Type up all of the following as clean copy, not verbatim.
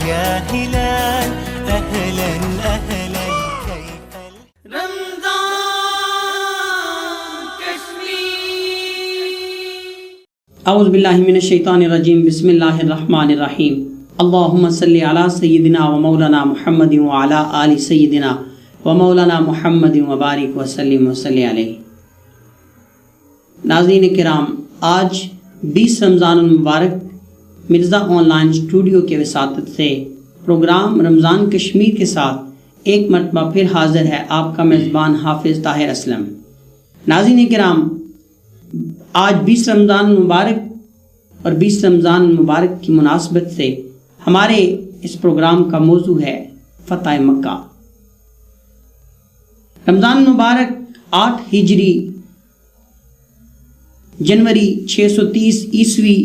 يا هلال أهلا أهلا كيف رمضان كشمير. اعوذ باللہ من الشیطان الرجیم. بسم اللہ الرحمن الرحیم. اللہم صلی علی سیدنا و مولانا محمد وعلی آل سیدنا و مولانا محمد وبارک وسلم وصلی علیہ. ناظرین کرام، آج 20 رمضان المبارک مرزا آن لائن اسٹوڈیو کے وساطت سے پروگرام رمضان کشمیر کے ساتھ ایک مرتبہ پھر حاضر ہے آپ کا میزبان حافظ طاہر اسلم. ناظرین کرام، آج 20 رمضان المبارک اور 20 رمضان المبارک کی مناسبت سے ہمارے اس پروگرام کا موضوع ہے فتح مکہ. رمضان المبارک 8 ہجری جنوری 630 عیسوی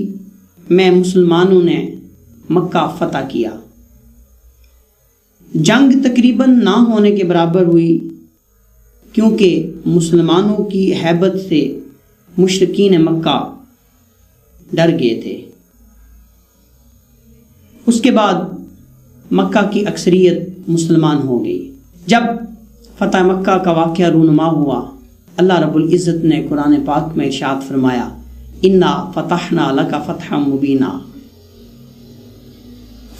میں مسلمانوں نے مکہ فتح کیا. جنگ تقریباً نہ ہونے کے برابر ہوئی کیونکہ مسلمانوں کی ہیبت سے مشرکین مکہ ڈر گئے تھے. اس کے بعد مکہ کی اکثریت مسلمان ہو گئی. جب فتح مکہ کا واقعہ رونما ہوا، اللہ رب العزت نے قرآن پاک میں ارشاد فرمایا، انا فتحنا لک فتحا مبینا.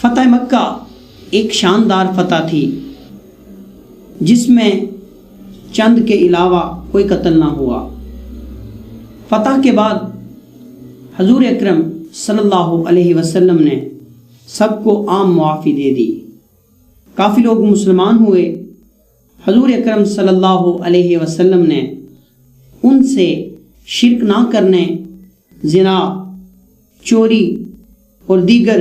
فتح مکہ ایک شاندار فتح تھی جس میں چند کے علاوہ کوئی قتل نہ ہوا. فتح کے بعد حضور اکرم صلی اللہ علیہ وسلم نے سب کو عام معافی دے دی. کافی لوگ مسلمان ہوئے. حضور اکرم صلی اللہ علیہ وسلم نے ان سے شرک نہ کرنے، زنا، چوری اور دیگر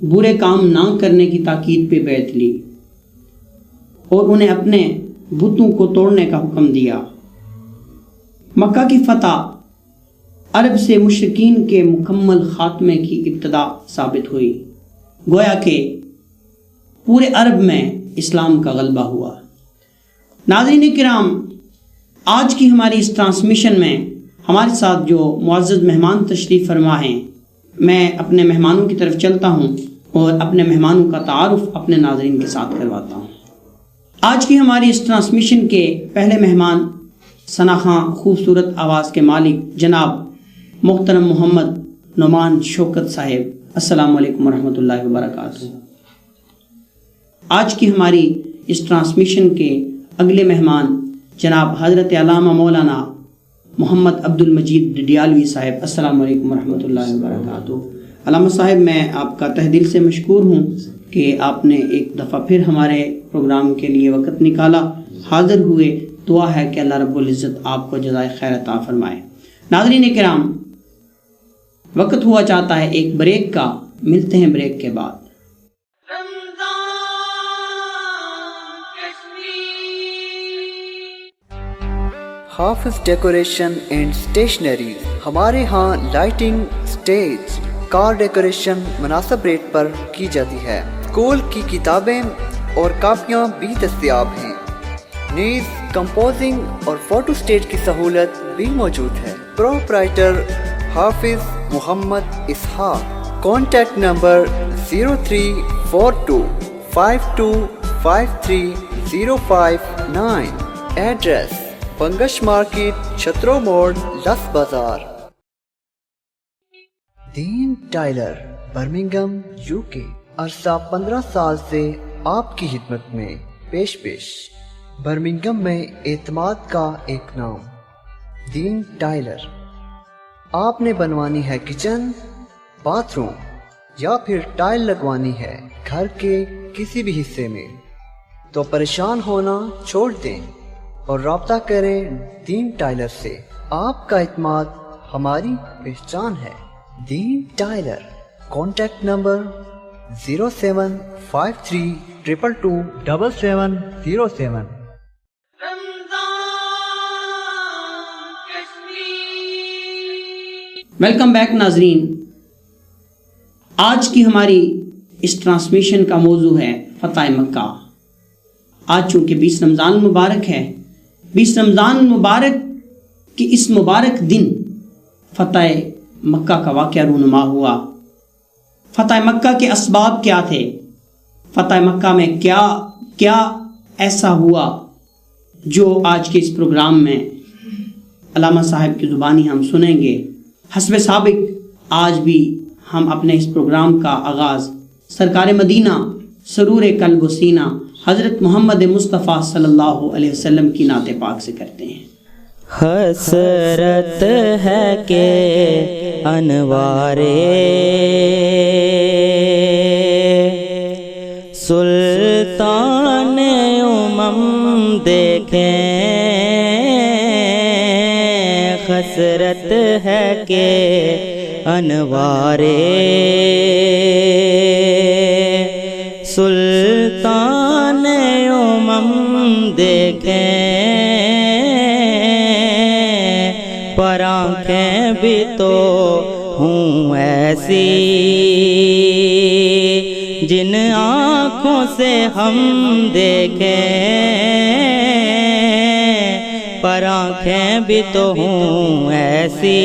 برے کام نہ کرنے کی تاکید پہ بیعت لی اور انہیں اپنے بتوں کو توڑنے کا حکم دیا. مکہ کی فتح عرب سے مشرکین کے مکمل خاتمے کی ابتدا ثابت ہوئی. گویا کہ پورے عرب میں اسلام کا غلبہ ہوا. ناظرین کرام، آج کی ہماری اس ٹرانسمیشن میں ہمارے ساتھ جو معزز مہمان تشریف فرما ہیں، میں اپنے مہمانوں کی طرف چلتا ہوں اور اپنے مہمانوں کا تعارف اپنے ناظرین کے ساتھ کرواتا ہوں. آج کی ہماری اس ٹرانسمیشن کے پہلے مہمان ثنا خاں خوبصورت آواز کے مالک جناب محترم محمد نعمان شوکت صاحب. السلام علیکم ورحمۃ اللہ وبرکاتہ. آج کی ہماری اس ٹرانسمیشن کے اگلے مہمان جناب حضرت علامہ مولانا محمد عبد المجید ڈڈیالوی صاحب. السلام علیکم ورحمۃ اللہ وبرکاتہ. علامہ صاحب، میں آپ کا تہ دل سے مشکور ہوں کہ آپ نے ایک دفعہ پھر ہمارے پروگرام کے لیے وقت نکالا، حاضر ہوئے. دعا ہے کہ اللہ رب العزت آپ کو جزائے خیر عطا فرمائے. ناظرین کرام، وقت ہوا چاہتا ہے ایک بریک کا. ملتے ہیں بریک کے بعد. حافظ ڈیکوریشن اینڈ اسٹیشنری. ہمارے ہاں لائٹنگ، اسٹیج، کار ڈیکوریشن مناسب ریٹ پر کی جاتی ہے. اسکول کی کتابیں اور کاپیاں بھی دستیاب ہیں. نیز کمپوزنگ اور فوٹو اسٹیٹ کی سہولت بھی موجود ہے. Proprietor Hafiz Muhammad Ishaq. Contact number 0342525309. Address Bangash market, Chhatro موڑ، لس بازار. Deen tailor, Birmingham, UK. عرصہ 15 سال سے آپ کی خدمت میں پیش. برمنگھم میں اعتماد کا ایک نام، دین ٹائلر. آپ نے بنوانی ہے کچن، باتھ روم یا پھر ٹائل لگوانی ہے گھر کے کسی بھی حصے میں، تو پریشان ہونا چھوڑ دیں اور رابطہ کریں دین ٹائلر سے. آپ کا اعتماد ہماری پہچان ہے. Deen tailor. Contact number 07532227707. Welcome back ناظرین. آج کی ہماری اس ٹرانسمیشن کا موضوع ہے فتح مکہ. آج چونکہ 20 رمضان المبارک ہے، 20 رمضان المبارک کی اس مبارک دن فتح مکہ کا واقعہ رونما ہوا. فتح مکہ کے اسباب کیا تھے، فتح مکہ میں کیا ایسا ہوا جو آج کے اس پروگرام میں علامہ صاحب کی زبانی ہم سنیں گے۔ حسب سابق آج بھی ہم اپنے اس پروگرام کا آغاز سرکار مدینہ سرور قلب و سینہ حضرت محمد مصطفیٰ صلی اللہ علیہ وسلم کی نعت پاک سے کرتے ہیں۔ حسرت ہے کہ انوار سلطان امم دیکھیں، حسرت ہے کہ انوار سلطان امم دیکھیں، پر آنکھیں بھی تو ہوں ایسی جن آنکھوں سے ہم دیکھیں، پر آنکھیں بھی تو ہوں ایسی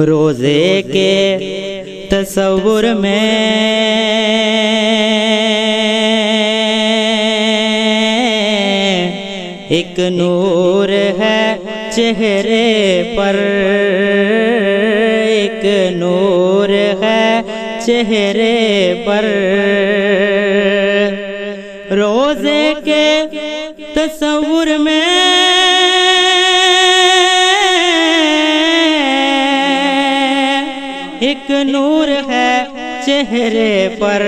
روزے کے تصور میں ایک نور ہے چہرے پر، ایک نور ہے چہرے پر، روزے کے تصور میں ایک نور ہے چہرے پر،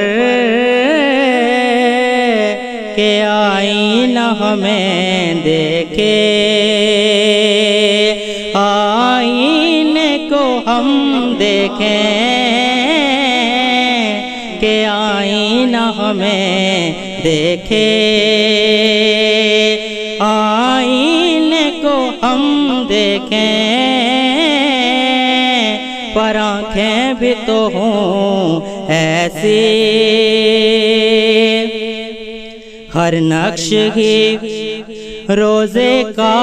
کہ آئینہ ہمیں دیکھے، آئینے کو ہم دیکھیں، کہ آئینہ ہمیں دیکھے، آئینے کو ہم دیکھیں، پر آنکھیں بھی تو ہوں ایسی، ہر نقش ہی روزے کا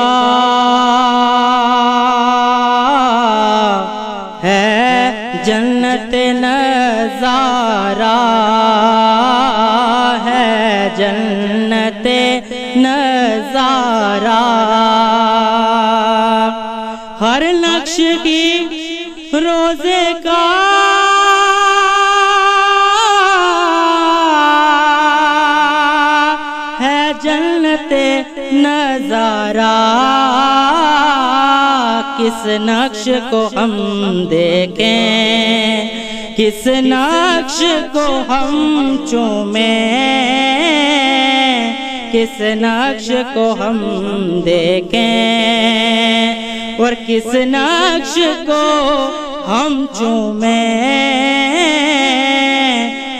ہے جنت نظارہ، ہے جنت نظارہ، ہر نقش کی روزے کا ہے جنت نظارہ، کس نقش کو ہم دیکھیں، کس نقش کو ہم چومیں، کس نقش کو ہم دیکھیں، اور کس نقش کو ہم چومیں،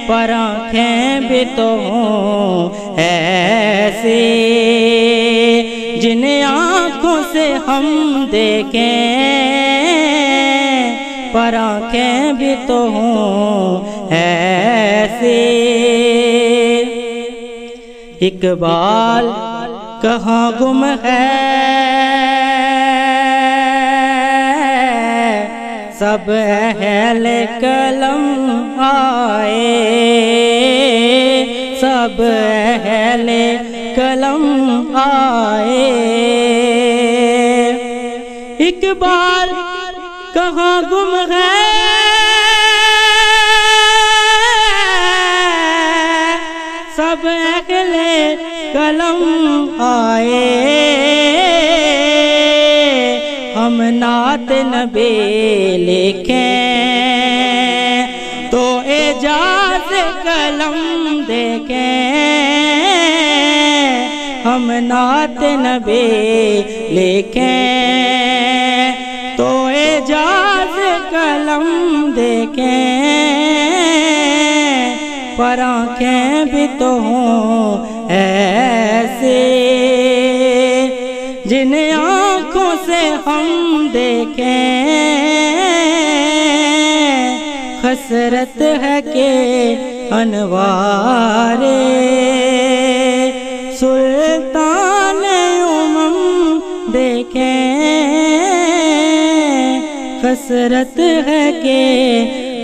پر آنکھیں بھی تو ہوں ایسی جن آنکھوں سے ہم دیکھیں، پر آنکھیں بھی تو ہوں ایسی۔ اقبال کہاں گم ہے سب اہل قلم آئے، سب اہل قلم آئے، اقبال کہاں گم ہے سب اہل قلم آئے، ہم نعت نبی لکھیں تو اعجاز قلم دیکھیں، ہم نعت نبی لکھیں تو اعجاز قلم دیکھیں، پر آنکھیں بھی تو ہوں ایسے جن آنکھوں سے ہم دیکھیں، حسرت ہے کہ انوار سلطان امم دیکھیں، حسرت ہے کہ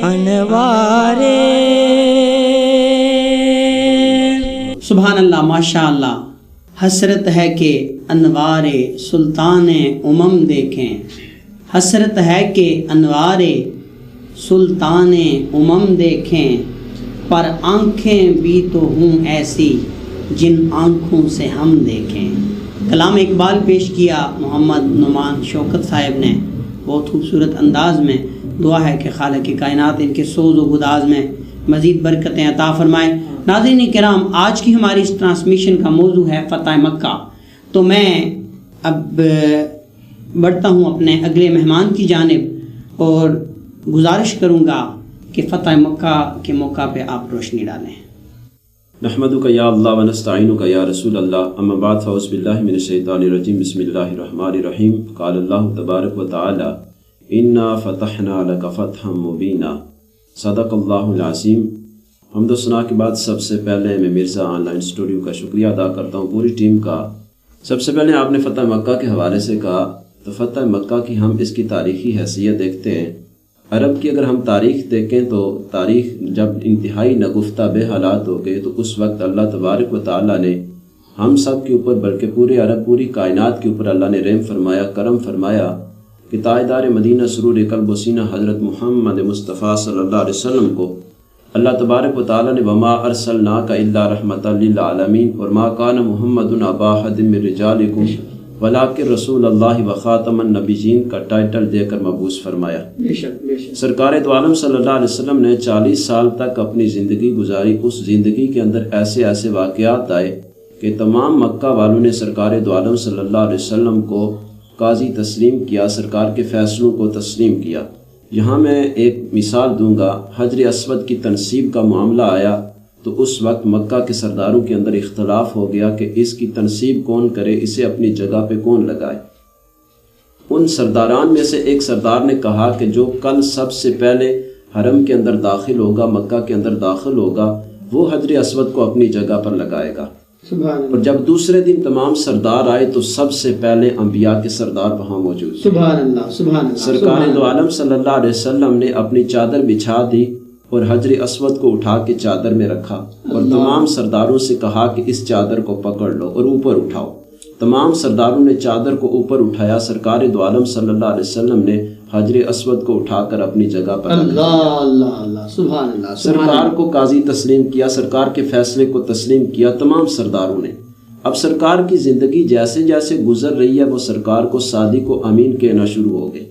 انوارے سبحان اللہ، ماشاء اللہ. حسرت ہے کہ انوار سلطان امم دیکھیں، حسرت ہے کہ انوار سلطان امم دیکھیں، پر آنکھیں بھی تو ہوں ایسی جن آنکھوں سے ہم دیکھیں. کلام اقبال پیش کیا محمد نعمان شوکت صاحب نے بہت خوبصورت انداز میں. دعا ہے کہ خالق کائنات ان کے سوز و گداز میں مزید برکتیں عطا فرمائے. ناظرین کرام، آج کی ہماری اس ٹرانسمیشن کا موضوع ہے فتح مکہ. تو میں اب بڑھتا ہوں اپنے اگلے مہمان کی جانب اور گزارش کروں گا کہ فتح مکہ کے موقع پہ آپ روشنی ڈالیں. نحمدک یا اللہ ونستعینک یا رسول اللہ، اما بعد فاعوذ باللہ من الشیطان الرجیم، بسم اللہ الرحمن الرحیم. قال اللہ تبارک و تعالی انا فتحنا لک فتحا مبینا. صدق اللہ العظیم. حمد و ثنا کے بعد سب سے پہلے میں مرزا آن لائن اسٹوڈیو کا شکریہ ادا کرتا ہوں پوری ٹیم کا. سب سے پہلے آپ نے فتح مکہ کے حوالے سے کہا، تو فتح مکہ کی ہم اس کی تاریخی حیثیت دیکھتے ہیں. عرب کی اگر ہم تاریخ دیکھیں تو تاریخ جب انتہائی نگفتہ بے حالات ہو گئے تو اس وقت اللہ تبارک و تعالیٰ نے ہم سب کے اوپر بلکہ پورے عرب پوری کائنات کے اوپر اللہ نے رحم فرمایا، کرم فرمایا کہ تاجدار مدینہ سرور قلب و سینہ حضرت محمد مصطفیٰ صلی اللہ علیہ وسلم کو اللہ تبارک و تعالیٰ نے وما ارسلناک الا رحمۃ للعالمین اور ما کان محمد ابا احد من رجالکم ولکن رسول اللہ و خاتم النبیین کا ٹائٹل دے کر مبعوث فرمایا. سرکار دو عالم صلی اللہ علیہ وسلم نے 40 سال تک اپنی زندگی گزاری. اس زندگی کے اندر ایسے ایسے واقعات آئے کہ تمام مکہ والوں نے سرکار دو عالم صلی اللہ علیہ وسلم کو قاضی تسلیم کیا، سرکار کے فیصلوں کو تسلیم کیا. یہاں میں ایک مثال دوں گا. حجر اسود کی تنصیب کا معاملہ آیا تو اس وقت مکہ کے سرداروں کے اندر اختلاف ہو گیا کہ اس کی تنصیب کون کرے، اسے اپنی جگہ پہ کون لگائے. ان سرداران میں سے ایک سردار نے کہا کہ جو کل سب سے پہلے حرم کے اندر داخل ہوگا، مکہ کے اندر داخل ہوگا، وہ حجر اسود کو اپنی جگہ پر لگائے گا. اور جب دوسرے دن تمام سردار آئے تو سب سے پہلے انبیاء کے سردار وہاں موجود. سبحان اللہ، سبحان اللہ. سرکار دو عالم صلی اللہ علیہ وسلم نے اپنی چادر بچھا دی اور حجر اسود کو اٹھا کے چادر میں رکھا اور تمام سرداروں سے کہا کہ اس چادر کو پکڑ لو اور اوپر اٹھاؤ. تمام سرداروں نے چادر کو اوپر اٹھایا. سرکار دو عالم صلی اللہ علیہ وسلم نے حجر اسود کو اٹھا کر اپنی جگہ پر اللہ سبحان اللہ. سرکار کو قاضی تسلیم کیا، سرکار کے فیصلے کو تسلیم کیا تمام سرداروں نے. اب سرکار کی زندگی جیسے جیسے گزر رہی ہے وہ سرکار کو صادق و امین کہنا شروع ہو گئے.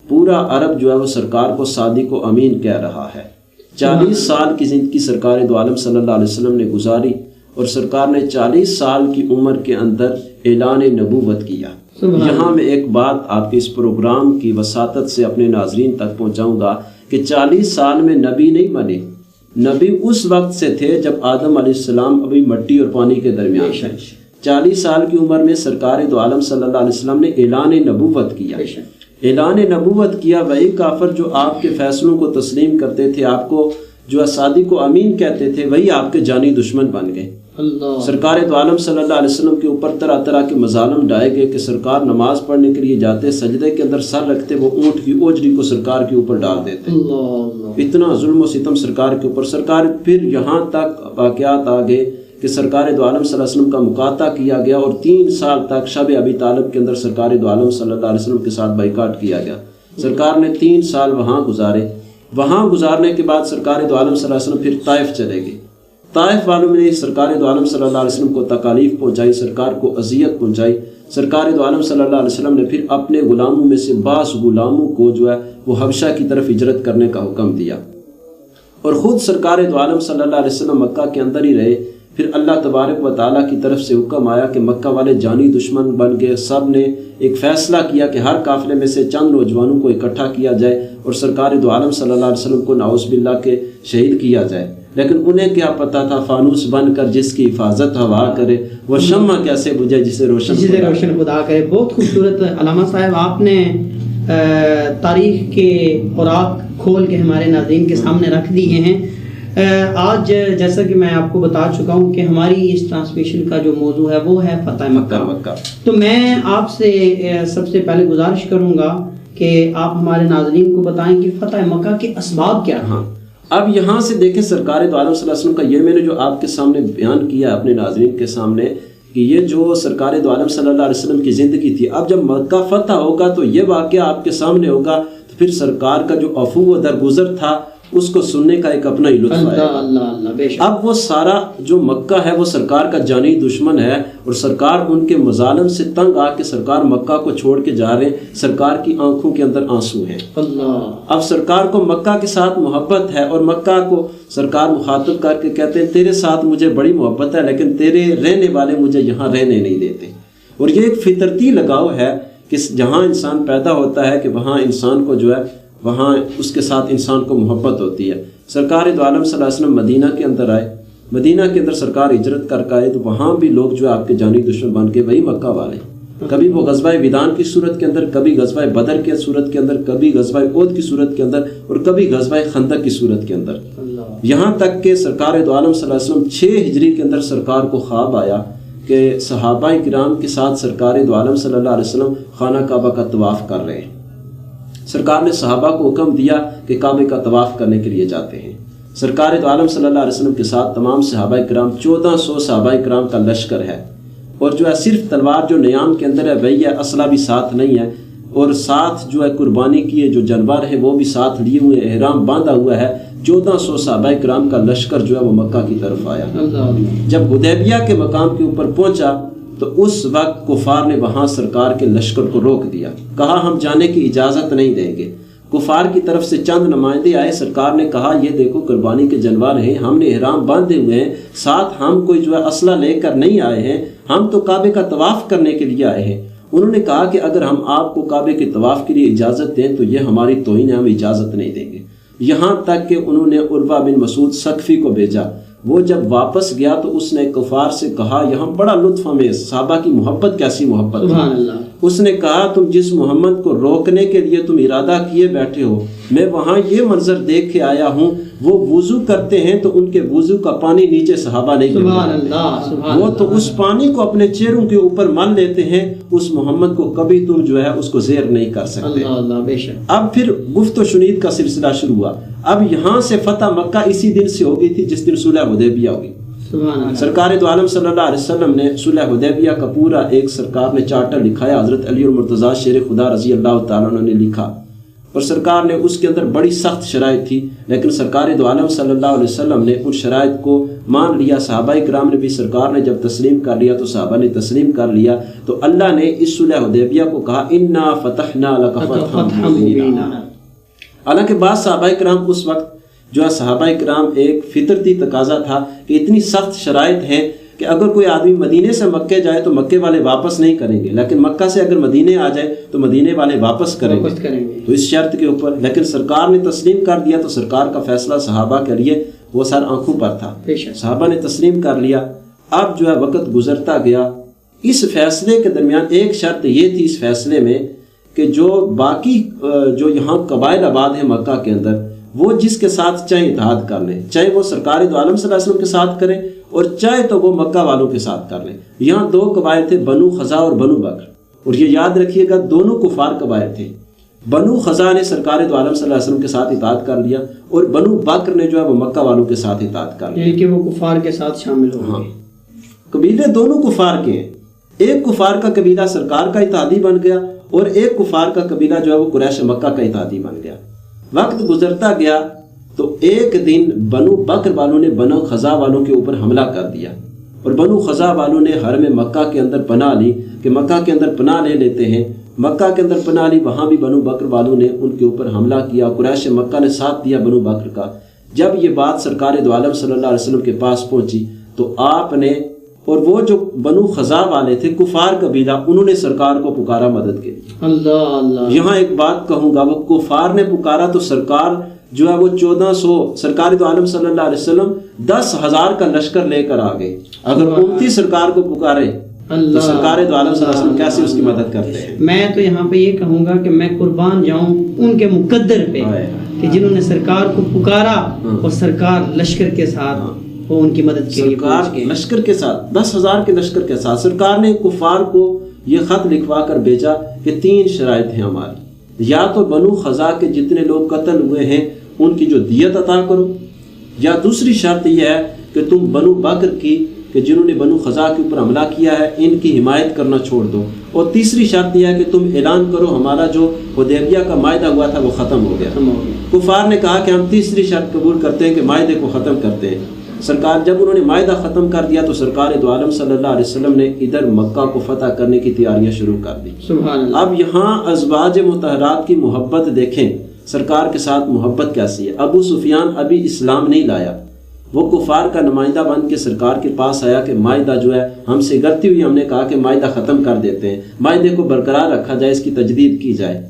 پورا عرب جو ہے وہ سرکار کو صادق و امین کہہ رہا ہے. 40 سال کی زندگی سرکار دو عالم صلی اللہ علیہ وسلم نے گزاری اور سرکار نے 40 سال کی عمر کے اندر اعلان نبوت کیا. یہاں میں ایک بات آپ کے اس پروگرام کی وساطت سے اپنے ناظرین تک پہنچاؤں گا کہ 40 سال میں نبی نہیں بنے. نبی اس وقت سے تھے جب آدم علیہ السلام ابھی مٹی اور پانی کے درمیان تھے. 40 سال کی عمر میں سرکار دو عالم صلی اللہ علیہ وسلم نے اعلان نبوت کیا. اعلان نبوت کیا. وہی کافر جو آپ کے فیصلوں کو تسلیم کرتے تھے، آپ کو جو صادق و امین کہتے تھے، وہی آپ کے جانی دشمن بن گئے. سرکار دو عالم صلی اللہ علیہ وسلم کے اوپر طرح طرح کے مظالم ڈائے گئے کہ سرکار نماز پڑھنے کے لیے جاتے، سجدے کے اندر سر رکھتے، وہ اونٹ کی اوجری کو سرکار کے اوپر ڈال دیتے. اتنا ظلم و ستم سرکار کے اوپر. سرکار پھر یہاں تک واقعات آ گئے کہ سرکار دو عالم صلی اللہ علیہ وسلم کا مقاطع کیا گیا اور 3 سال تک شب ابی طالب کے اندر سرکار دو عالم صلی اللہ علیہ وسلم کے ساتھ بائیکاٹ کیا گیا. سرکار نے 3 سال وہاں گزارے. وہاں گزارنے کے بعد سرکار دو عالم صلی اللہ علیہ وسلم پھر طائف چلے گئے. طائف والوں نے سرکار دو عالم صلی اللہ علیہ وسلم کو تکالیف پہنچائی، سرکار کو اذیت پہنچائی. سرکار دو عالم صلی اللہ علیہ وسلم نے پھر اپنے غلاموں میں سے بعض غلاموں کو جو ہے وہ حبشہ کی طرف ہجرت کرنے کا حکم دیا اور خود سرکار دو عالم صلی اللہ علیہ وسلم مکہ کے اندر ہی رہے. پھر اللہ تبارک و تعالیٰ کی طرف سے حکم آیا کہ مکہ والے جانی دشمن بن گئے. سب نے ایک فیصلہ کیا کہ ہر قافلے میں سے چند نوجوانوں کو اکٹھا کیا جائے اور سرکار دو عالم صلی اللہ علیہ وسلم کو نعوذ باللہ کے شہید کیا جائے. لیکن انہیں کیا پتہ تھا فانوس بن کر جس کی حفاظت ہوا کرے وہ شمع کیسے بجھے جسے روشن خدا کرے. بہت خوبصورت علامہ صاحب آپ نے تاریخ کے اوراق کھول کے ہمارے ناظرین کے سامنے رکھ دیے ہیں. آج جیسا کہ میں آپ کو بتا چکا ہوں کہ ہماری اس ٹرانسمیشن کا جو موضوع ہے وہ ہے فتح مکہ. تو میں آپ سے سب سے پہلے گزارش کروں گا کہ آپ ہمارے ناظرین کو بتائیں کہ فتح مکہ کے اسباب کیا ہیں؟ ہاں، اب یہاں سے دیکھیں سرکار دو عالم صلی اللہ علیہ وسلم کا یہ میں نے جو آپ کے سامنے بیان کیا اپنے ناظرین کے سامنے کہ یہ جو سرکار دو عالم صلی اللہ علیہ وسلم کی زندگی تھی، اب جب مکہ فتح ہوگا تو یہ واقعہ آپ کے سامنے ہوگا، تو پھر سرکار کا جو عفو و درگزر تھا اس کو سننے کا ایک اپنا ہی لطف آئے گا۔ اللہ بے شک۔ اب وہ سارا جو مکہ ہے وہ سرکار کا جانی دشمن ہے، اور سرکار ان کے مظالم سے تنگ آ کے سرکار مکہ کو چھوڑ کے جا رہے ہیں، سرکار کی آنکھوں کے اندر آنسو ہیں۔ اب سرکار کو مکہ کے ساتھ محبت ہے، اور مکہ کو سرکار مخاطب کر کے کہتے ہیں تیرے ساتھ مجھے بڑی محبت ہے، لیکن تیرے رہنے والے مجھے یہاں رہنے نہیں دیتے۔ اور یہ ایک فطرتی لگاؤ ہے کہ جہاں انسان پیدا ہوتا ہے کہ وہاں انسان کو جو ہے وہاں اس کے ساتھ انسان کو محبت ہوتی ہے۔ سرکار دو عالم صلی اللہ علیہ وسلم مدینہ کے اندر آئے، مدینہ کے اندر سرکار ہجرت کر کے آئے، تو وہاں بھی لوگ جو آپ کے جانی دشمن بن کے، وہی مکہ والے، کبھی وہ غزوہ ودان کی صورت کے اندر، کبھی غزوہ بدر کی صورت کے اندر، کبھی غزوہ احد کی صورت کے اندر، اور کبھی غزوہ خندق کی صورت کے اندر، یہاں تک کہ سرکار دو عالم صلی اللہ علیہ وسلم 6 ہجری کے اندر سرکار کو خواب آیا کہ صحابہ کرام کے ساتھ سرکار دو عالم صلی اللہ علیہ وسلم خانہ کعبہ کا طواف کر رہے ہیں۔ سرکار نے صحابہ کو حکم دیا کہ کعبے کا طواف کرنے کے لیے جاتے ہیں۔ سرکار دو عالم صلی اللہ علیہ وسلم کے ساتھ تمام صحابہ کرام 1400 صحابہ کرام کا لشکر ہے، اور جو ہے صرف تلوار جو نیام کے اندر ہے وہی ہے، اسلحہ بھی ساتھ نہیں ہے، اور ساتھ جو ہے قربانی کیے جو جانور ہیں وہ بھی ساتھ لیے ہوئے، احرام باندھا ہوا ہے۔ 1400 صحابہ کرام کا لشکر جو ہے وہ مکہ کی طرف آیا۔ جب حدیبیہ کے مقام کے اوپر پہنچا تو اس وقت کفار نے وہاں سرکار کے لشکر کو روک دیا، کہا ہم جانے کی اجازت نہیں دیں گے۔ کفار کی طرف سے چند نمائندے آئے، سرکار نے کہا یہ دیکھو قربانی کے جانور ہیں، ہم نے احرام باندھے ہوئے ہیں، ساتھ ہم کوئی جو ہے اسلحہ لے کر نہیں آئے ہیں، ہم تو کعبے کا طواف کرنے کے لیے آئے ہیں۔ انہوں نے کہا کہ اگر ہم آپ کو کعبے کے طواف کے لیے اجازت دیں تو یہ ہماری توہین ہے، ہم اجازت نہیں دیں گے۔ یہاں تک کہ انہوں نے عروہ بن مسعود ثقفی کو بھیجا، وہ جب واپس گیا تو اس نے کفار سے کہا، یہاں بڑا لطف ہمیں صحابہ کی محبت کیسی محبت ہے۔ اس نے کہا تم جس محمد کو روکنے کے لیے تم ارادہ کیے بیٹھے ہو، میں وہاں یہ منظر دیکھ کے آیا ہوں، وہ وضو کرتے ہیں تو ان کے وضو کا پانی نیچے صحابہ نہیں گرتا، وہ تو اس پانی کو اپنے چہروں کے اوپر مل لیتے ہیں، اس محمد کو کبھی تم جو ہے اس کو زیر نہیں کر سکتے۔ اب پھر گفت و شنید کا سلسلہ شروع ہوا۔ اب یہاں سے فتح مکہ اسی دن سے ہو گئی تھی جس دن صلح حدیبیہ ہوگی۔ سرکار دو عالم صلی اللہ علیہ وسلم نے صلح حدیبیہ کا پورا ایک سرکار نے چارٹر لکھا ہے، حضرت علی المرتضیٰ شیر خدا رضی اللہ تعالیٰ عنہ نے لکھا، اور سرکار نے اس کے اندر بڑی سخت شرائط تھی، لیکن سرکار دو عالم صلی اللہ علیہ وسلم نے ان شرائط کو مان لیا۔ صحابہ کرام نے بھی، سرکار نے جب تسلیم کر لیا تو صحابہ نے تسلیم کر لیا، تو اللہ نے اس صلح حدیبیہ کو کہا انا فتحنا لک فتحا مبینا۔ حالانکہ بعض صحابہ کرام اس وقت جو ہے صحابہ کرام ایک فطرتی تقاضا تھا کہ اتنی سخت شرائط ہیں کہ اگر کوئی آدمی مدینے سے مکے جائے تو مکے والے واپس نہیں کریں گے، لیکن مکہ سے اگر مدینے آ جائے تو مدینے والے واپس کریں گے، تو اس شرط کے اوپر۔ لیکن سرکار نے تسلیم کر دیا تو سرکار کا فیصلہ صحابہ کے لیے وہ سر آنکھوں پر تھا، صحابہ نے تسلیم کر لیا۔ اب جو ہے وقت گزرتا گیا، اس فیصلے کے درمیان ایک شرط یہ تھی اس فیصلے میں کہ جو باقی جو یہاں قبائل آباد ہیں مکہ کے اندر، وہ جس کے ساتھ چاہے اتحاد کر لیں، چاہے وہ سرکار دو عالم صلی اللہ علیہ وسلم کے ساتھ کریں اور چاہے تو وہ مکہ والوں کے ساتھ کر لیں۔ یہاں 2 قبائل تھے، بنو خزا اور بنو بکر، اور یہ یاد رکھیے گا دونوں کفار قبائل تھے۔ بنو خزا نے سرکار دو عالم صلی اللہ علیہ وسلم کے ساتھ اتحاد کر لیا، اور بنو بکر نے جو ہے وہ مکہ والوں کے ساتھ اتحاد کر لیا، یعنی کہ وہ کفار کے ساتھ شامل ہو گئے۔ قبیلے دونوں کفار کے ہیں، ایک کفار کا قبیلہ سرکار کا اتحادی بن گیا، اور ایک کفار کا قبیلہ جو ہے وہ قریش مکہ کا اتحادی بن گیا۔ وقت گزرتا گیا تو ایک دن بنو بکر والوں نے بنو خزا والوں کے اوپر حملہ کر دیا، اور بنو خزا والوں نے حرم مکہ کے اندر پناہ لی کہ مکہ کے اندر پناہ لے لیتے ہیں۔ مکہ کے اندر پناہ لی، وہاں بھی بنو بکر والوں نے ان کے اوپر حملہ کیا، قریش مکہ نے ساتھ دیا بنو بکر کا۔ جب یہ بات سرکار دو عالم صلی اللہ علیہ وسلم کے پاس پہنچی تو آپ نے، اور وہ جو بنو خزا والے تھے کفار قبیلہ، انہوں نے سرکار کو پکارا مدد کے لیے۔ اللہ یہاں ایک بات کہوں گا، وہ کفار نے پکارا تو سرکار جو ہے وہ 1400، سرکار دو عالم صلی اللہ علیہ وسلم 10,000 کا لشکر لے کر آ گئے۔ اگر امتی سرکار کو پکارے تو سرکار دو عالم صلی اللہ علیہ وسلم کیسے اس کی مدد کرتے ہیں؟ میں تو یہاں پہ یہ کہوں گا کہ میں قربان جاؤں ان کے مقدر پہ کہ جنہوں نے سرکار کو پکارا اور سرکار لشکر کے ساتھ وہ ان کی مدد کے لیے پہنچ گئے۔ لشکر کے ساتھ 10,000 کے لشکر کے ساتھ سرکار نے کفار کو یہ خط لکھوا کر بھیجا کہ 3 شرائط ہیں ہماری۔ یا تو بنو خزا کے جتنے لوگ قتل ہوئے ہیں ان کی جو دیت عطا کرو، یا دوسری شرط یہ ہے کہ تم بنو بکر کی کہ جنہوں نے بنو خزا کے اوپر حملہ کیا ہے ان کی حمایت کرنا چھوڑ دو، اور تیسری شرط یہ ہے کہ تم اعلان کرو ہمارا جو حدیبیہ کا معاہدہ ہوا تھا وہ ختم ہو گیا۔ کفار نے کہا کہ ہم تیسری شرط قبول کرتے ہیں کہ معاہدے کو ختم کرتے ہیں۔ سرکار جب انہوں نے معاہدہ ختم کر دیا تو سرکار دو عالم صلی اللہ علیہ وسلم نے ادھر مکہ کو فتح کرنے کی تیاریاں شروع کر دی۔ سبحان اللہ۔ اب یہاں ازواج مطہرات کی محبت دیکھیں، سرکار کے ساتھ محبت کیسی ہے۔ ابو سفیان ابھی اسلام نہیں لایا، وہ کفار کا نمائندہ بن کے سرکار کے پاس آیا کہ معاہدہ جو ہے ہم سے غلطی ہوئی، ہم نے کہا کہ معاہدہ ختم کر دیتے ہیں، معاہدے کو برقرار رکھا جائے، اس کی تجدید کی جائے۔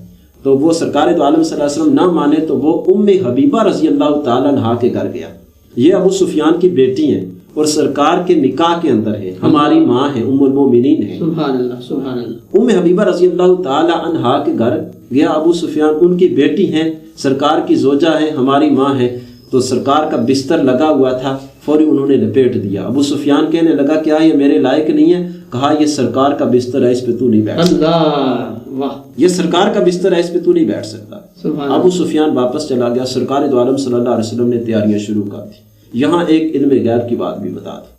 تو وہ سرکار دو عالم صلی اللہ علیہ وسلم نہ مانے تو وہ ام حبیبہ رضی اللہ تعالیٰ عنہا کے گھر گیا۔ یہ ابو سفیان کی بیٹی ہیں اور سرکار کے نکاح کے اندر ہے، ہماری ماں ہے، ام المومنین ہے۔ سبحان اللہ سبحان اللہ۔ ام حبیبہ رضی اللہ تعالی عنہا کے گھر گیا ابو سفیان، ان کی بیٹی ہیں، سرکار کی زوجہ ہے، ہماری ماں ہے۔ تو سرکار کا بستر لگا ہوا تھا، فوری انہوں نے لپیٹ دیا۔ ابو سفیان کہنے لگا کیا یہ میرے لائق نہیں ہے؟ کہا یہ سرکار کا بستر ہے، اس پہ تو نہیں بیٹھ سکتا۔ اللہ واہ، یہ سرکار کا بستر ہے، اس پہ تو نہیں بیٹھ سکتا۔ سبحان ابو سفیان واپس چلا گیا۔ سرکار دو عالم صلی اللہ علیہ وسلم نے تیاریاں شروع کر دی۔ یہاں ایک علم غیب کی بات بھی بتا دی۔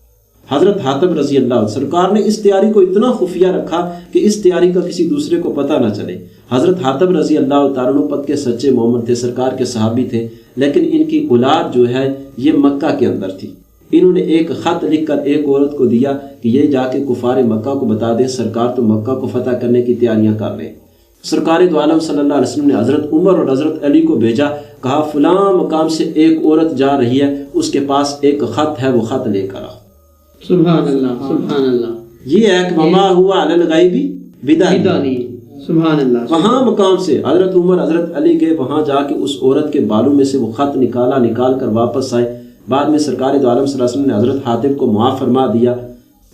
حضرت حاتب رضی اللہ عنہ، سرکار نے اس تیاری کو اتنا خفیہ رکھا کہ اس تیاری کا کسی دوسرے کو پتہ نہ چلے۔ حضرت حاتب رضی اللہ تعالیٰ عنہ پک کے سچے مومن تھے، سرکار کے صحابی تھے، لیکن ان کی اولاد جو ہے یہ مکہ کے اندر تھی۔ انہوں نے ایک خط لکھ کر ایک عورت کو دیا کہ یہ جا کے کفار مکہ کو بتا دیں سرکار تو مکہ کو فتح کرنے کی تیاریاں کر رہے ہیں۔ سرکار دو عالم صلی اللہ علیہ وسلم نے حضرت عمر اور حضرت علی کو بھیجا، کہا فلاں مقام سے ایک عورت جا رہی ہے، اس کے پاس ایک خط ہے، وہ خط لے کر آؤ۔ سبحان اللہ سبحان اللہ۔ یہ ہے کہ وما ہوا علی الغیب بدانی، سبحان اللہ۔ وہاں مقام سے حضرت عمر حضرت علی گئے، وہاں جا کے اس عورت کے بالوں میں سے وہ خط نکال کر واپس آئے۔ بعد میں سرکار دو عالم صلی اللہ علیہ وسلم نے حضرت حاتب کو معاف فرما دیا۔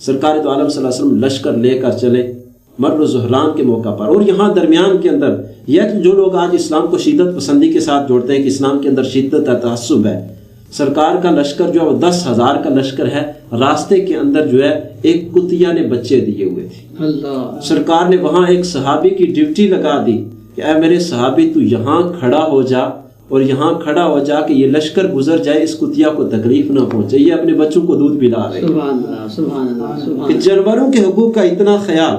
سرکار دو عالم صلی اللہ علیہ وسلم لشکر لے کر چلے مر و زہران کے موقع پر۔ اور یہاں درمیان کے اندر یہ جو لوگ آج اسلام کو شدت پسندی کے ساتھ جوڑتے ہیں کہ اسلام کے اندر شدت کا تعصب ہے، سرکار کا لشکر جو ہے وہ 10,000 کا لشکر ہے، راستے کے اندر جو ہے ایک کتیا نے بچے دیے ہوئے تھے۔ اللہ، سرکار نے وہاں ایک صحابی کی ڈیوٹی لگا دی کہ اے میرے صحابی تو یہاں کھڑا ہو جا، اور یہاں کھڑا ہو جا کہ یہ لشکر گزر جائے، اس کتیا کو تکلیف نہ پہنچے، یہ اپنے بچوں کو دودھ پلا رہے ہیں۔ سبحان اللہ سبحان اللہ سبحان کہ اللہ۔ جانوروں کے حقوق کا اتنا خیال۔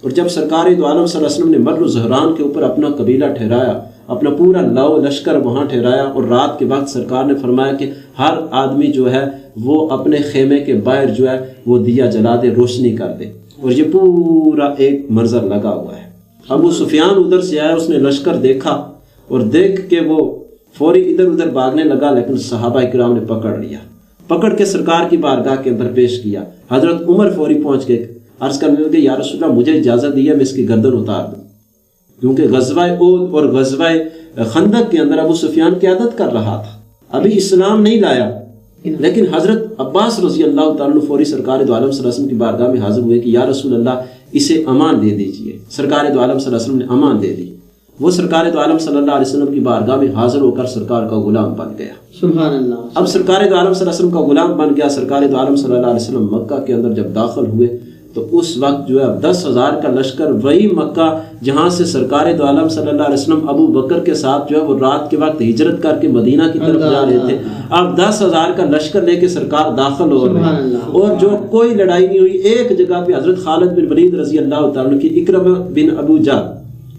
اور جب سرکار دو عالم صلی اللہ علیہ وسلم نے مر و زہران کے اوپر اپنا قبیلہ ٹھہرایا، اپنا پورا لاؤ لشکر وہاں ٹھہرایا، اور رات کے وقت سرکار نے فرمایا کہ ہر آدمی جو ہے وہ اپنے خیمے کے باہر جو ہے وہ دیا جلا دے، روشنی کر دے، اور یہ پورا ایک منظر لگا ہوا ہے۔ ابو سفیان ادھر سے آیا، اس نے لشکر دیکھا اور دیکھ کے وہ فوری ادھر ادھر بھاگنے لگا، لیکن صحابہ کرام نے پکڑ لیا، پکڑ کے سرکار کی بارگاہ کے اندر پیش کیا۔ حضرت عمر فوری پہنچ گئے، عرض کرنے لگے یا رسول اللہ مجھے اجازت دی ہے میں اس کی گردن اتار دوں، کیونکہ غزوہ احد اور غزوہ خندق کے اندر ابو سفیان قیادت کر رہا تھا، ابھی اسلام نہیں لایا۔ لیکن حضرت عباس رضی اللہ تعالیٰ عنہ فوری سرکار دو عالم صلی اللہ علیہ وسلم کی بارگاہ میں حاضر ہوئے کہ یا رسول اللہ اسے امان دے دیجئے۔ سرکار دو عالم صلی اللہ علیہ وسلم نے امان دے دی۔ وہ سرکار دو عالم صلی اللہ علیہ وسلم کی بارگاہ میں حاضر ہو کر سرکار کا غلام بن گیا۔ سبحان اللہ۔ اب سرکار دو عالم صلی اللہ علیہ وسلم کا غلام بن گیا۔ سرکار دو عالم صلی اللہ علیہ وسلم مکہ کے اندر جب داخل ہوئے تو اس وقت جو ہے 10,000 کا لشکر، وہی مکہ جہاں سے سرکار دو عالم صلی اللہ علیہ وسلم ابو بکر کے ساتھ جو ہے وہ رات کے وقت ہجرت کر کے مدینہ کی طرف جا رہے تھے، اب 10,000 کا لشکر لے کے سرکار داخل ہو رہے ہیں، اور جو کوئی لڑائی نہیں ہوئی۔ ایک جگہ پہ حضرت خالد بن ولید رضی اللہ تعالیٰ عنہ کی اکرمہ بن ابو جہل،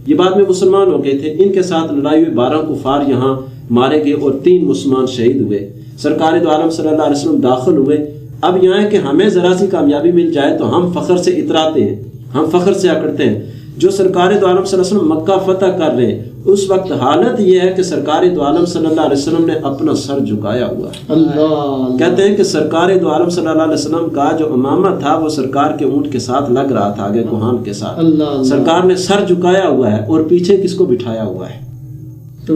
یہ بعد میں مسلمان ہو گئے تھے، ان کے ساتھ لڑائی ہوئی، 12 کفار یہاں مارے گئے اور 3 مسلمان شہید ہوئے۔ سرکار دو عالم صلی اللہ علیہ وسلم داخل ہوئے۔ اب یہاں ہے کہ ہمیں ذرا سی کامیابی مل جائے تو ہم فخر سے اتراتے ہیں، ہم فخر سے اکڑتے ہیں۔ جو سرکار دو عالم صلی اللہ علیہ وسلم مکہ فتح کر رہے ہیں، اس وقت حالت یہ ہے کہ سرکار دو عالم صلی اللہ علیہ وسلم نے اپنا سر جھکایا ہوا ہے۔ اللہ، کہتے ہیں کہ سرکار دو عالم صلی اللہ علیہ وسلم کا جو امامہ تھا وہ سرکار کے اونٹ کے ساتھ لگ رہا تھا، آگے کوہان کے ساتھ۔ سرکار نے سر جھکایا ہوا ہے، اور پیچھے کس کو بٹھایا ہوا ہے؟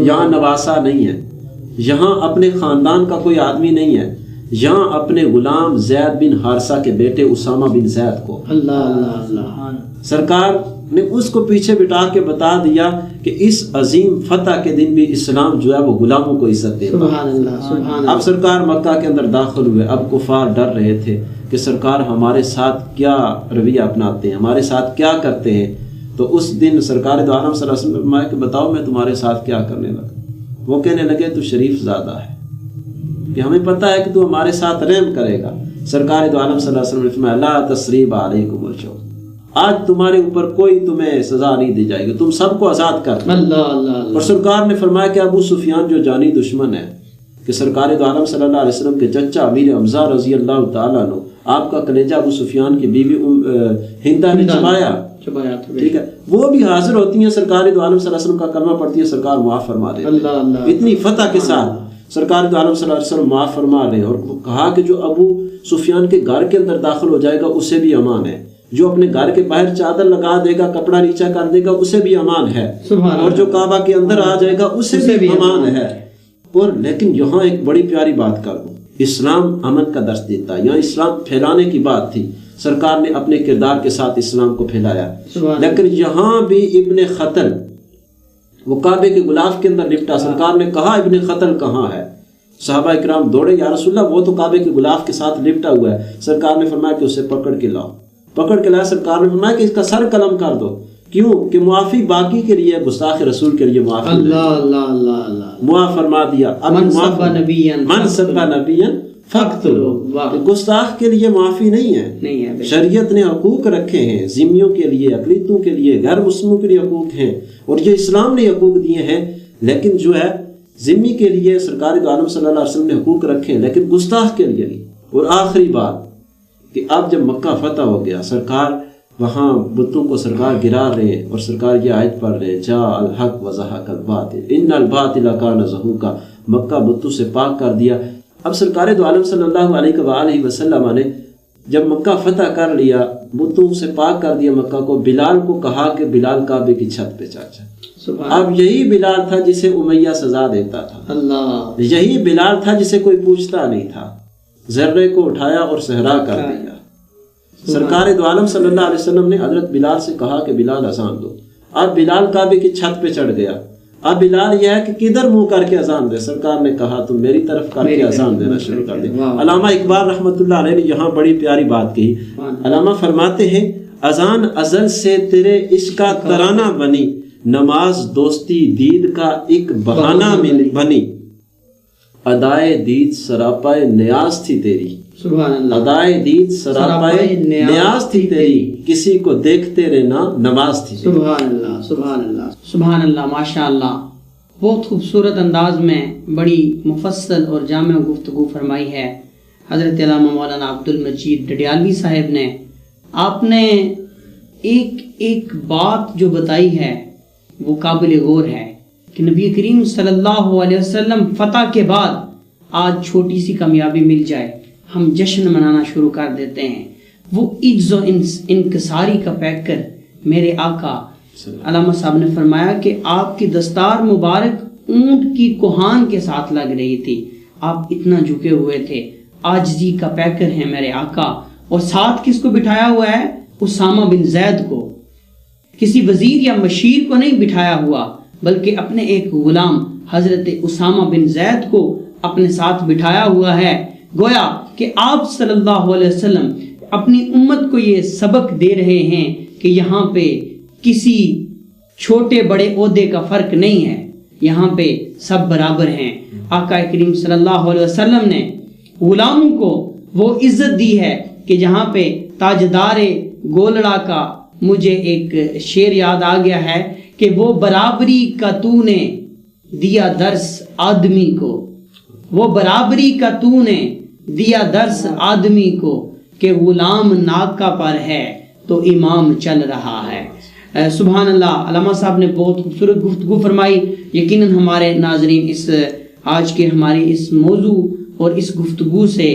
یہاں نواسا نہیں ہے، یہاں اپنے خاندان کا کوئی آدمی نہیں ہے، یہاں اپنے غلام زید بن حارثہ کے بیٹے اسامہ بن زید کو اللہ اللہ اللہ، سرکار نے اس کو پیچھے بٹھا کے بتا دیا کہ اس عظیم فتح کے دن بھی اسلام جو ہے وہ غلاموں کو عزت دے گا۔ سبحان اللہ سبحان اللہ۔ اب سرکار مکہ کے اندر داخل ہوئے۔ اب کفار ڈر رہے تھے کہ سرکار ہمارے ساتھ کیا رویہ اپناتے ہیں، ہمارے ساتھ کیا کرتے ہیں۔ تو اس دن سرکار دو عالم صلی اللہ علیہ وسلم نے فرمایا کہ بتاؤ میں تمہارے ساتھ کیا کرنے لگا؟ وہ کہنے لگے تو شریف زادہ ہے کہ ہمیں پتہ ہے کہ تو ہمارے ساتھ رحم کرے گا۔ سرکار دو عالم صلی اللہ علیہ وسلم نے فرمایا لا تثریب علیکم اليوم، آج تمہارے اوپر کوئی تمہیں سزا نہیں دی جائے گی، تم سب کو آزاد کر دو۔ اللہ اللہ۔ اور سرکار نے فرمایا کہ ابو سفیان جو جانی دشمن ہے، کہ سرکار دو عالم صلی اللہ علیہ وسلم کے چچا امیر حمزہ رضی اللہ تعالیٰ عنہ، آپ کا کلیجہ ابو سفیان کی بیوی ہندہ نے چبایا، ٹھیک ہے، وہ بھی حاضر ہوتی ہیں، سرکار دو عالم صلی اللہ علیہ وسلم کا کلمہ پڑھتی ہے، سرکار معاف فرما دیتے ہیں۔ اتنی فتح کے ساتھ سرکار دو عالم صلی اللہ علیہ وسلم معاف فرما رہے ہیں، اور کہا کہ جو ابو سفیان کے گھر کے اندر داخل ہو جائے گا اسے بھی امان ہے، جو اپنے گھر کے باہر چادر لگا دے گا، کپڑا نیچا کر دے گا، اسے بھی امان ہے، اور جو کعبہ کے اندر آ جائے گا اسے بھی امان ہے۔ اور لیکن یہاں ایک بڑی پیاری بات کر دوں، اسلام امن کا درس دیتا ہے، یہاں اسلام پھیلانے کی بات تھی، سرکار نے اپنے کردار کے ساتھ اسلام کو پھیلایا، لیکن یہاں بھی ابن خطل وہ کعبے کے غلاف کے اندر لپٹا، سرکار نے کہا ابن خطل کہاں ہے؟ صحابہ اکرام دوڑے، یا رسول اللہ وہ تو کعبے کے غلاف کے ساتھ لپٹا ہوا ہے۔ سرکار نے فرمایا کہ اسے پکڑ کے لاؤ، پکڑ کے لایا، سرکار نے فرمایا کہ اس کا سر قلم کر دو، کیوں کہ معافی باقی کے لیے، گستاخ رسول کے لیے معافی اللہ اللہ اللہ اللہ، معاف فرما دیا۔ من سب نبیا فقتلوا، گستاخ کے لیے معافی نہیں ہے، شریعت نے حقوق رکھے ہیں، ذمیوں کے لیے، اقلیتوں کے لیے، غیر مسلموں کے لیے حقوق ہیں، اور یہ اسلام نے حقوق دیے ہیں، لیکن جو ہے ذمی کے لیے سرکار دو عالم صلی اللہ علیہ وسلم نے حقوق رکھے ہیں، لیکن گستاخ کے لیے نہیں۔ اور آخری بات کہ اب جب مکہ فتح ہو گیا، سرکار وہاں بتوں کو سرکار گرا رہے ہیں، اور سرکار یہ آیت پڑھ رہے ہیں جاء الحق وزہق الباطل ان الباطل کان زہوقا، مکہ بتوں سے پاک کر دیا۔ اب سرکار دو عالم صلی اللہ علیہ وآلہ وسلم نے جب مکہ فتح کر لیا، بتوں سے پاک کر دیا مکہ کو، بلال کو کہا کہ بلال کعبے کی چھت پہ چڑھ جا۔ اب یہی بلال تھا جسے امیہ سزا دیتا تھا، اللہ، یہی بلال تھا جسے کوئی پوچھتا نہیں تھا، ذرے کو اٹھایا اور صحرا کر دیا۔ سرکار دو عالم صلی اللہ علیہ وسلم نے حضرت بلال سے کہا کہ بلال اذان دو۔ اب بلال کعبے کی چھت پہ چڑھ گیا، اب بلال یہ ہے کہ کدھر منہ کر کے اذان دے؟ سرکار نے کہا تم میری طرف کر کے اذان دینا شروع کر دے۔ علامہ اقبال رحمۃ اللہ علیہ نے یہاں بڑی پیاری بات کہی، علامہ فرماتے ہیں اذان ازل سے تیرے عشق کا ترانہ بنی، نماز دوستی دید کا ایک بہانہ بنی، ادائے دید سراپائے نیاز تھی تیری، ادائے دید سراپائے نیاز تھی تیری، کسی کو دیکھتے رہنا نماز تھی۔ سبحان اللہ سبحان اللہ سبحان اللہ، ماشاء اللہ، بہت خوبصورت انداز میں بڑی مفصل اور جامع گفتگو فرمائی ہے حضرت علامہ مولانا عبد المجید ڈڈیالوی صاحب نے۔ آپ نے ایک ایک بات جو بتائی ہے وہ قابل غور ہے کہ نبی کریم صلی اللہ علیہ وسلم فتح کے بعد آج چھوٹی سی کامیابی مل جائے ہم جشن منانا شروع کر دیتے ہیں۔ وہ عجز و انکساری کا پیکر میرے آقا علامہ صاحب نے فرمایا کہ آپ کی دستار مبارک اونٹ کی کوہان کے ساتھ لگ رہی تھی، آپ اتنا جھکے ہوئے تھے، عاجزی کا پیکر ہیں میرے آقا۔ اور ساتھ کس کو بٹھایا ہوا ہے؟ اسامہ بن زید کو، کسی وزیر یا مشیر کو نہیں بٹھایا ہوا، بلکہ اپنے ایک غلام حضرت اسامہ بن زید کو اپنے ساتھ بٹھایا ہوا ہے۔ گویا کہ آپ صلی اللہ علیہ وسلم اپنی امت کو یہ سبق دے رہے ہیں کہ یہاں پہ کسی چھوٹے بڑے عہدے کا فرق نہیں ہے، یہاں پہ سب برابر ہیں۔ آقا کریم صلی اللہ علیہ وسلم نے غلاموں کو وہ عزت دی ہے کہ جہاں پہ تاجدار گولڑا کا مجھے ایک شعر یاد آ گیا ہے کہ وہ برابری کا تو نے دیا درس آدمی کو، وہ برابری کا تو نے دیا درس آدمی کو، کہ غلام ناکہ پر ہے تو امام چل رہا ہے۔ سبحان اللہ، علامہ صاحب نے بہت خوبصورت گفتگو فرمائی۔ یقیناً ہمارے ناظرین اس آج کے ہماری اس موضوع اور اس گفتگو سے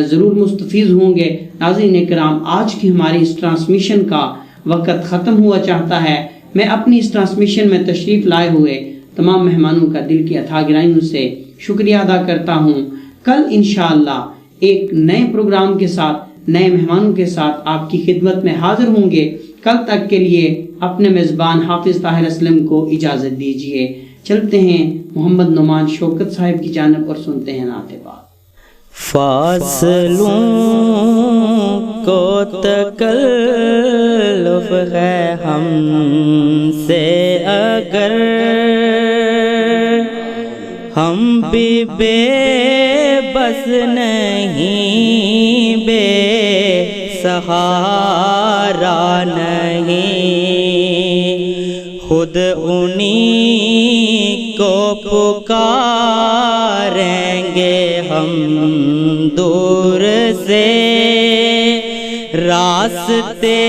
ضرور مستفیض ہوں گے۔ ناظرین کرام، آج کی ہماری اس ٹرانسمیشن کا وقت ختم ہوا چاہتا ہے۔ میں اپنی اس ٹرانسمیشن میں تشریف لائے ہوئے تمام مہمانوں کا دل کی اتھاہ گہرائیوں سے شکریہ ادا کرتا ہوں۔ کل انشاءاللہ ایک نئے پروگرام کے ساتھ، نئے مہمانوں کے ساتھ آپ کی خدمت میں حاضر ہوں گے۔ کل تک کے لیے اپنے میزبان حافظ طاہر اسلم کو اجازت دیجیے۔ چلتے ہیں محمد نعمان شوکت صاحب کی جانب اور سنتے ہیں نعت پاک۔ فاصلوں کو تکلف ہے ہم سے اگر ہم بھی بے بس نہیں، بے سہارا نہیں، خود انہی کو پکاریں گے ہم دور سے، راستے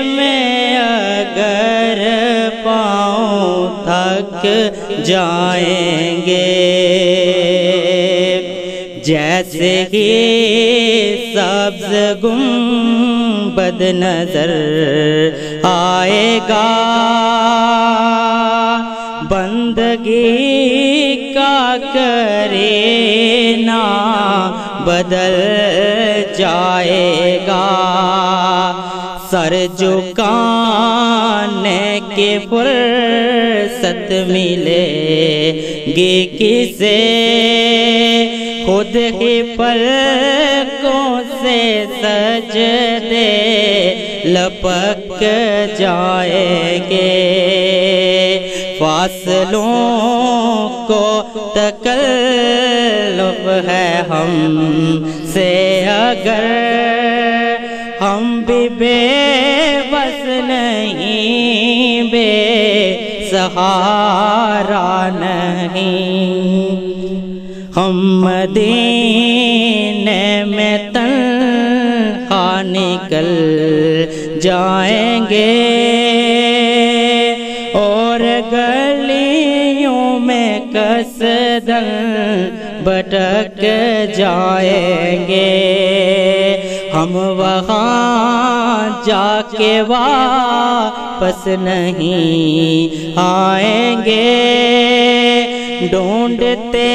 میں اگر پاؤں تھک جائیں گے، جیسے ہی سبز گنبد نظر آئے گا، بندگی کا کرینہ بدل جائے گا، سر جھکانے کی فرصت ملے گی کسے، خود ہی پلکوں سے سجدے لپک جائیں گے، فاصلوں کو تکلف ہے ہم سے اگر ہم بھی بے بس نہیں، بے سہارا نہیں، ہم مدینے میں تنہا نکل جائیں گے، اور گلیوں میں قصداً بھٹک جائیں گے، ہم وہاں جا کے واپس نہیں آئیں گے، ڈھونڈتے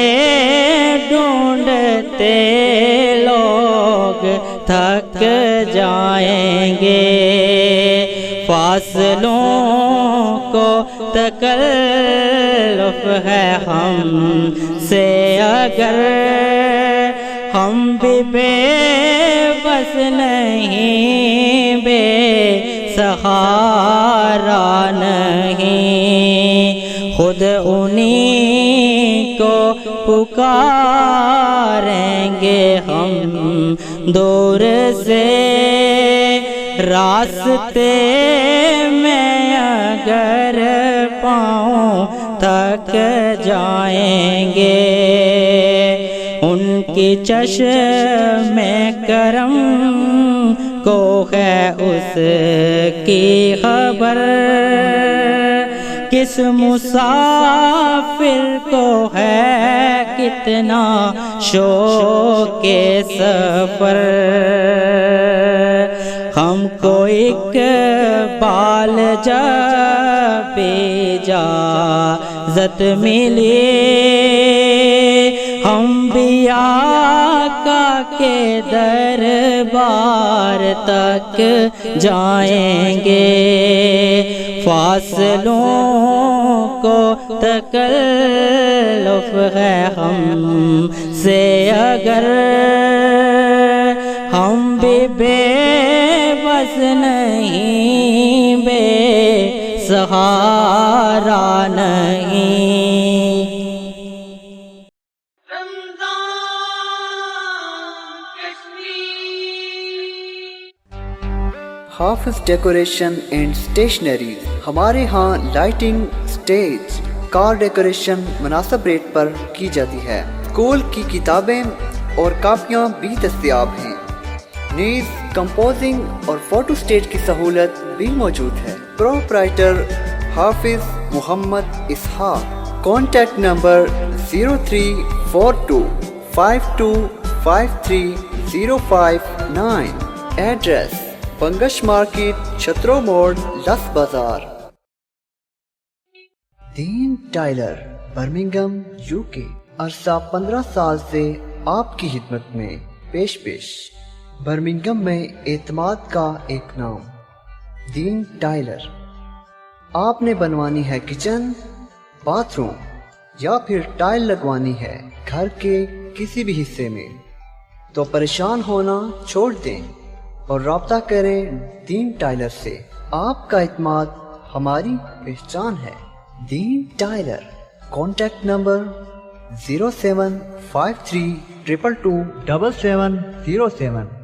ڈھونڈتے لوگ تھک جائیں گے، فاصلوں کو تکلف ہے ہم سے اگر ہم بھی بے بس نہیں، بے سہارا نہیں، خود انہی کو پکاریں گے ہم دور سے، راستے میں اگر پاؤں تھک جائیں گے، ان کی چشم کرم کو ہے اس کی خبر، کس مسافر کو ہے کتنا شوق سفر، ہم کو اقبال جب اجازت ملی، ہم بھی آقا کے دربار تک جائیں گے، فاصلوں کو تکلف ہے ہم سے اگر ہم بھی بے بس نہیں، بے سہارا نہیں۔ حافظ ڈیکوریشن اینڈ اسٹیشنری، ہمارے ہاں لائٹنگ، سٹیج، کار ڈیکوریشن مناسب ریٹ پر کی جاتی ہے، اسکول کی کتابیں اور کاپیاں بھی دستیاب ہیں، نیز کمپوزنگ اور فوٹو اسٹیٹ کی سہولت بھی موجود ہے۔ Proprietor Hafiz Muhammad Ishaq, contact number 0342525305 address Bangash market, Chhatro موڑ، لس بازار۔ دین ٹائلر، برمنگھم، UK، عرصہ 15 سال سے آپ کی خدمت میں پیش۔ برمنگھم میں اعتماد کا ایک نام، دین ٹائلر۔ آپ نے بنوانی ہے کچن، باتھ روم یا پھر ٹائل لگوانی ہے گھر کے کسی بھی حصے میں، تو پریشان ہونا چھوڑ دیں اور رابطہ کریں دین ٹائلر سے۔ آپ کا اعتماد ہماری پہچان ہے۔ Deen tailor, contact number 07532227707